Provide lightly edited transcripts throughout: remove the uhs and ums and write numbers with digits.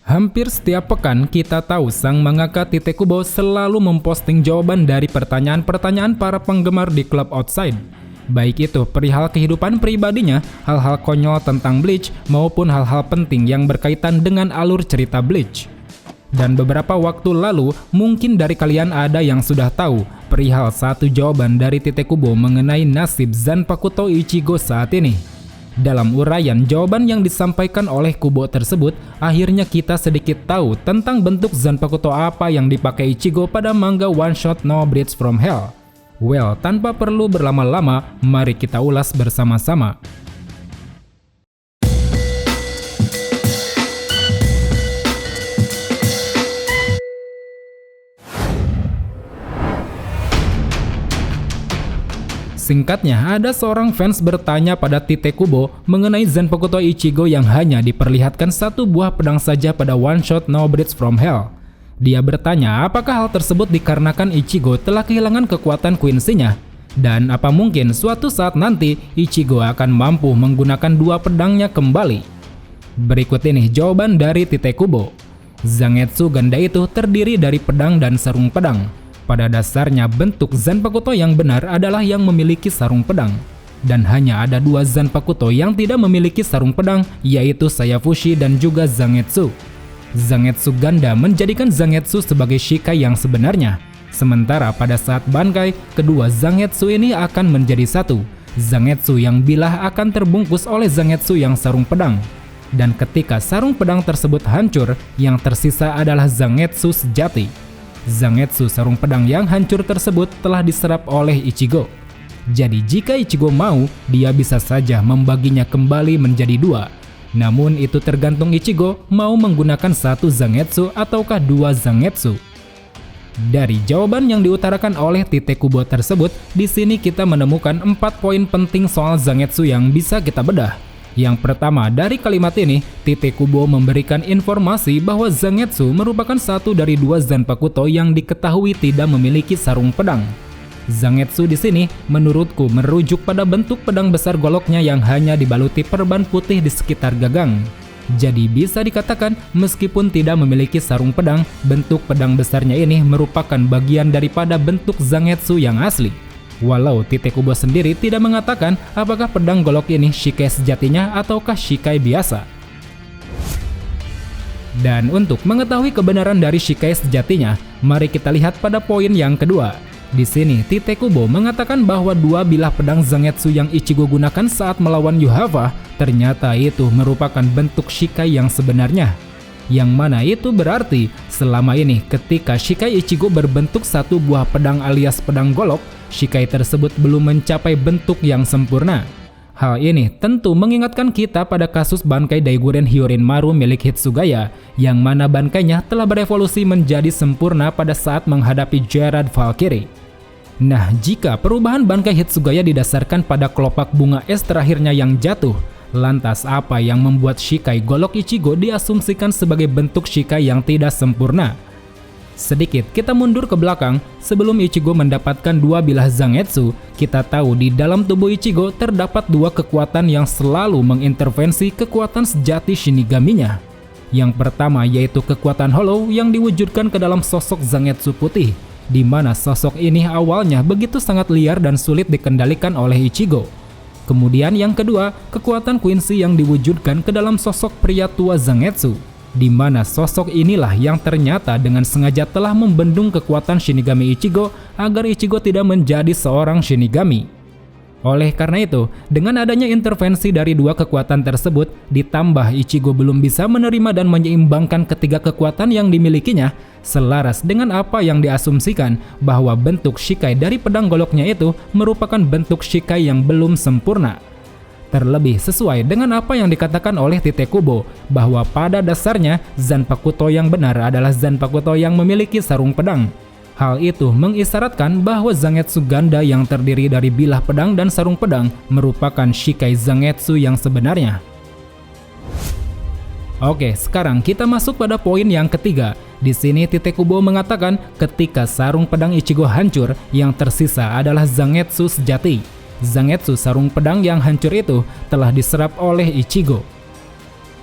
Hampir setiap pekan kita tahu sang mangaka Tite Kubo selalu memposting jawaban dari pertanyaan-pertanyaan para penggemar di klub Outside. Baik itu perihal kehidupan pribadinya, hal-hal konyol tentang Bleach, maupun hal-hal penting yang berkaitan dengan alur cerita Bleach. Dan beberapa waktu lalu, mungkin dari kalian ada yang sudah tahu perihal satu jawaban dari Tite Kubo mengenai nasib Zanpakuto Ichigo saat ini. Dalam uraian jawaban yang disampaikan oleh Kubo tersebut, akhirnya kita sedikit tahu tentang bentuk Zanpakuto apa yang dipakai Ichigo pada manga One Shot No Bridge from Hell. Well, tanpa perlu berlama-lama, mari kita ulas bersama-sama. Singkatnya, ada seorang fans bertanya pada Tite Kubo mengenai Zanpakuto Ichigo yang hanya diperlihatkan satu buah pedang saja pada One Shot No Bridge from Hell. Dia bertanya apakah hal tersebut dikarenakan Ichigo telah kehilangan kekuatan Quincy-nya, dan apa mungkin suatu saat nanti Ichigo akan mampu menggunakan dua pedangnya kembali. Berikut ini jawaban dari Tite Kubo. Zangetsu ganda itu terdiri dari pedang dan sarung pedang. Pada dasarnya bentuk Zanpakuto yang benar adalah yang memiliki sarung pedang. Dan hanya ada dua Zanpakuto yang tidak memiliki sarung pedang, yaitu Sayafushi dan juga Zangetsu. Zangetsu ganda menjadikan Zangetsu sebagai Shikai yang sebenarnya. Sementara pada saat Bankai, kedua Zangetsu ini akan menjadi satu. Zangetsu yang bilah akan terbungkus oleh Zangetsu yang sarung pedang. Dan ketika sarung pedang tersebut hancur, yang tersisa adalah Zangetsu sejati. Zangetsu sarung pedang yang hancur tersebut telah diserap oleh Ichigo. Jadi jika Ichigo mau, dia bisa saja membaginya kembali menjadi dua. Namun itu tergantung Ichigo mau menggunakan satu Zangetsu ataukah dua Zangetsu. Dari jawaban yang diutarakan oleh Tite Kubo tersebut, di sini kita menemukan 4 poin penting soal Zangetsu yang bisa kita bedah. Yang pertama, dari kalimat ini, Tite Kubo memberikan informasi bahwa Zangetsu merupakan satu dari dua Zanpakuto yang diketahui tidak memiliki sarung pedang. Zangetsu di sini menurutku merujuk pada bentuk pedang besar goloknya yang hanya dibaluti perban putih di sekitar gagang. Jadi bisa dikatakan meskipun tidak memiliki sarung pedang, bentuk pedang besarnya ini merupakan bagian daripada bentuk Zangetsu yang asli. Walau Tite Kubo sendiri tidak mengatakan apakah pedang golok ini Shikai sejatinya ataukah Shikai biasa. Dan untuk mengetahui kebenaran dari Shikai sejatinya, mari kita lihat pada poin yang kedua. Di sini Tite Kubo mengatakan bahwa dua bilah pedang Zangetsu yang Ichigo gunakan saat melawan Yuhava ternyata itu merupakan bentuk Shikai yang sebenarnya. Yang mana itu berarti selama ini ketika Shikai Ichigo berbentuk satu buah pedang alias pedang golok, Shikai tersebut belum mencapai bentuk yang sempurna. Hal ini tentu mengingatkan kita pada kasus Bankai Daiguren Hyorinmaru milik Hitsugaya, yang mana bankainya telah berevolusi menjadi sempurna pada saat menghadapi Gerard Valkyrie. Nah, jika perubahan Bankai Hitsugaya didasarkan pada kelopak bunga es terakhirnya yang jatuh, lantas apa yang membuat Shikai golok Ichigo diasumsikan sebagai bentuk Shikai yang tidak sempurna? Sedikit kita mundur ke belakang, sebelum Ichigo mendapatkan dua bilah Zangetsu, kita tahu di dalam tubuh Ichigo terdapat dua kekuatan yang selalu mengintervensi kekuatan sejati Shinigaminya. Yang pertama yaitu kekuatan Hollow yang diwujudkan ke dalam sosok Zangetsu putih, di mana sosok ini awalnya begitu sangat liar dan sulit dikendalikan oleh Ichigo. Kemudian yang kedua, kekuatan Quincy yang diwujudkan ke dalam sosok pria tua Zangetsu, di mana sosok inilah yang ternyata dengan sengaja telah membendung kekuatan Shinigami Ichigo agar Ichigo tidak menjadi seorang Shinigami. Oleh karena itu, dengan adanya intervensi dari dua kekuatan tersebut, ditambah Ichigo belum bisa menerima dan menyeimbangkan ketiga kekuatan yang dimilikinya, selaras dengan apa yang diasumsikan bahwa bentuk Shikai dari pedang goloknya itu merupakan bentuk Shikai yang belum sempurna. Terlebih sesuai dengan apa yang dikatakan oleh Tite Kubo, bahwa pada dasarnya Zanpakuto yang benar adalah Zanpakuto yang memiliki sarung pedang. Hal itu mengisyaratkan bahwa Zangetsu ganda yang terdiri dari bilah pedang dan sarung pedang merupakan Shikai Zangetsu yang sebenarnya. Oke, sekarang kita masuk pada poin yang ketiga. Di sini Tite Kubo mengatakan ketika sarung pedang Ichigo hancur, yang tersisa adalah Zangetsu sejati. Zangetsu sarung pedang yang hancur itu telah diserap oleh Ichigo.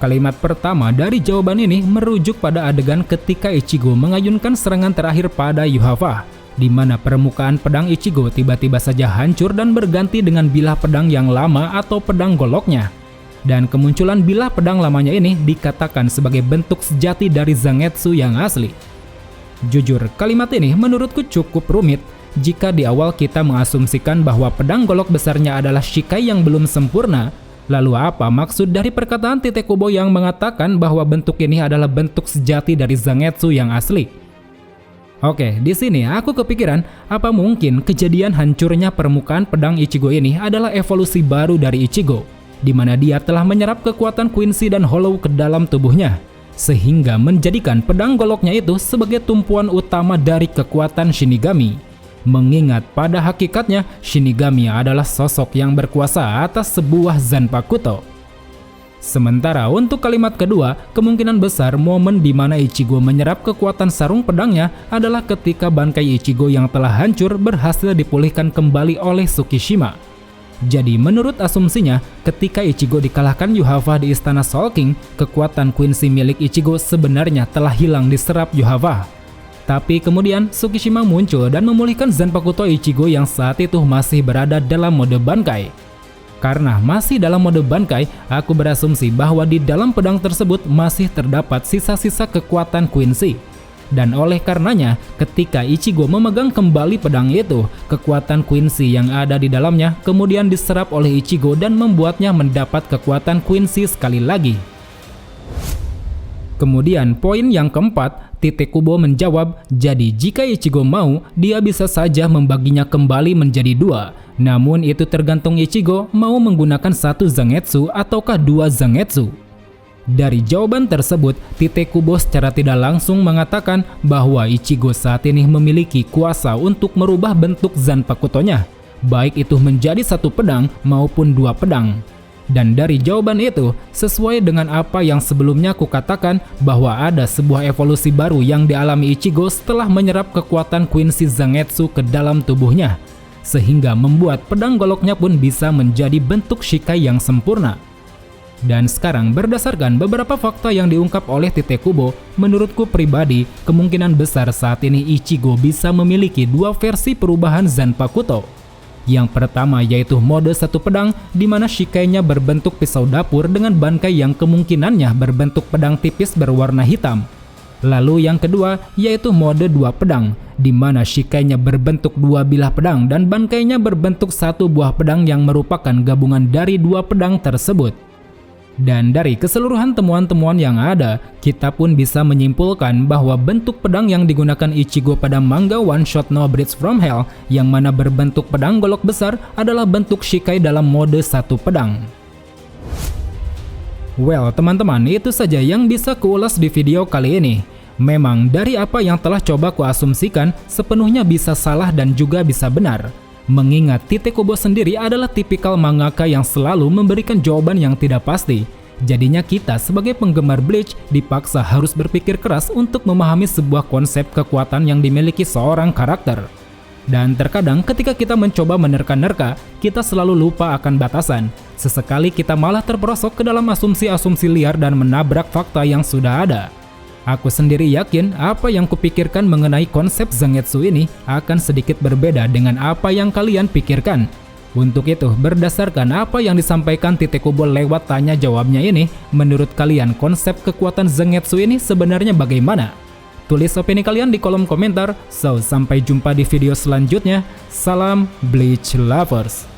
Kalimat pertama dari jawaban ini merujuk pada adegan ketika Ichigo mengayunkan serangan terakhir pada Yuhava, di mana permukaan pedang Ichigo tiba-tiba saja hancur dan berganti dengan bilah pedang yang lama atau pedang goloknya. Dan kemunculan bilah pedang lamanya ini dikatakan sebagai bentuk sejati dari Zangetsu yang asli. Jujur, kalimat ini menurutku cukup rumit jika di awal kita mengasumsikan bahwa pedang golok besarnya adalah Shikai yang belum sempurna. Lalu apa maksud dari perkataan Tite Kubo yang mengatakan bahwa bentuk ini adalah bentuk sejati dari Zangetsu yang asli? Oke, di sini aku kepikiran, apa mungkin kejadian hancurnya permukaan pedang Ichigo ini adalah evolusi baru dari Ichigo, di mana dia telah menyerap kekuatan Quincy dan Hollow ke dalam tubuhnya, sehingga menjadikan pedang goloknya itu sebagai tumpuan utama dari kekuatan Shinigami. Mengingat pada hakikatnya Shinigami adalah sosok yang berkuasa atas sebuah Zanpakuto. Sementara untuk kalimat kedua, kemungkinan besar momen di mana Ichigo menyerap kekuatan sarung pedangnya adalah ketika bangkai Ichigo yang telah hancur berhasil dipulihkan kembali oleh Tsukishima. Jadi menurut asumsinya, ketika Ichigo dikalahkan Yuhava di istana Soul King, kekuatan Quincy milik Ichigo sebenarnya telah hilang diserap Yuhava. Tapi kemudian Tsukishima muncul dan memulihkan Zanpakuto Ichigo yang saat itu masih berada dalam mode Bankai. Karena masih dalam mode Bankai, aku berasumsi bahwa di dalam pedang tersebut masih terdapat sisa-sisa kekuatan Quincy. Dan oleh karenanya, ketika Ichigo memegang kembali pedang itu, kekuatan Quincy yang ada di dalamnya kemudian diserap oleh Ichigo dan membuatnya mendapat kekuatan Quincy sekali lagi. Kemudian poin yang keempat, Tite Kubo menjawab, jadi jika Ichigo mau, dia bisa saja membaginya kembali menjadi dua. Namun itu tergantung Ichigo mau menggunakan satu Zangetsu ataukah dua Zangetsu. Dari jawaban tersebut, Tite Kubo secara tidak langsung mengatakan bahwa Ichigo saat ini memiliki kuasa untuk merubah bentuk Zanpakutonya, baik itu menjadi satu pedang maupun dua pedang. Dan dari jawaban itu, sesuai dengan apa yang sebelumnya kukatakan bahwa ada sebuah evolusi baru yang dialami Ichigo setelah menyerap kekuatan Quincy Zangetsu ke dalam tubuhnya, sehingga membuat pedang goloknya pun bisa menjadi bentuk Shikai yang sempurna. Dan sekarang berdasarkan beberapa fakta yang diungkap oleh Tite Kubo, menurutku pribadi, kemungkinan besar saat ini Ichigo bisa memiliki dua versi perubahan Zanpakuto. Yang pertama yaitu mode satu pedang di mana Shikainya berbentuk pisau dapur dengan bangkai yang kemungkinannya berbentuk pedang tipis berwarna hitam. Lalu yang kedua yaitu mode dua pedang di mana Shikainya berbentuk dua bilah pedang dan bangkainya berbentuk satu buah pedang yang merupakan gabungan dari dua pedang tersebut. Dan dari keseluruhan temuan-temuan yang ada, kita pun bisa menyimpulkan bahwa bentuk pedang yang digunakan Ichigo pada manga One Shot No Bridge from Hell yang mana berbentuk pedang golok besar adalah bentuk Shikai dalam mode satu pedang. Well teman-teman, itu saja yang bisa kuulas di video kali ini. Memang dari apa yang telah coba kuasumsikan sepenuhnya bisa salah dan juga bisa benar. Mengingat Tite Kubo sendiri adalah tipikal mangaka yang selalu memberikan jawaban yang tidak pasti. Jadinya kita sebagai penggemar Bleach dipaksa harus berpikir keras untuk memahami sebuah konsep kekuatan yang dimiliki seorang karakter. Dan terkadang ketika kita mencoba menerka-nerka, kita selalu lupa akan batasan. Sesekali kita malah terperosok ke dalam asumsi-asumsi liar dan menabrak fakta yang sudah ada. Aku sendiri yakin apa yang kupikirkan mengenai konsep Zangetsu ini akan sedikit berbeda dengan apa yang kalian pikirkan. Untuk itu, berdasarkan apa yang disampaikan Tite Kubo lewat tanya jawabnya ini, menurut kalian konsep kekuatan Zangetsu ini sebenarnya bagaimana? Tulis opini kalian di kolom komentar. So, sampai jumpa di video selanjutnya. Salam Bleach Lovers.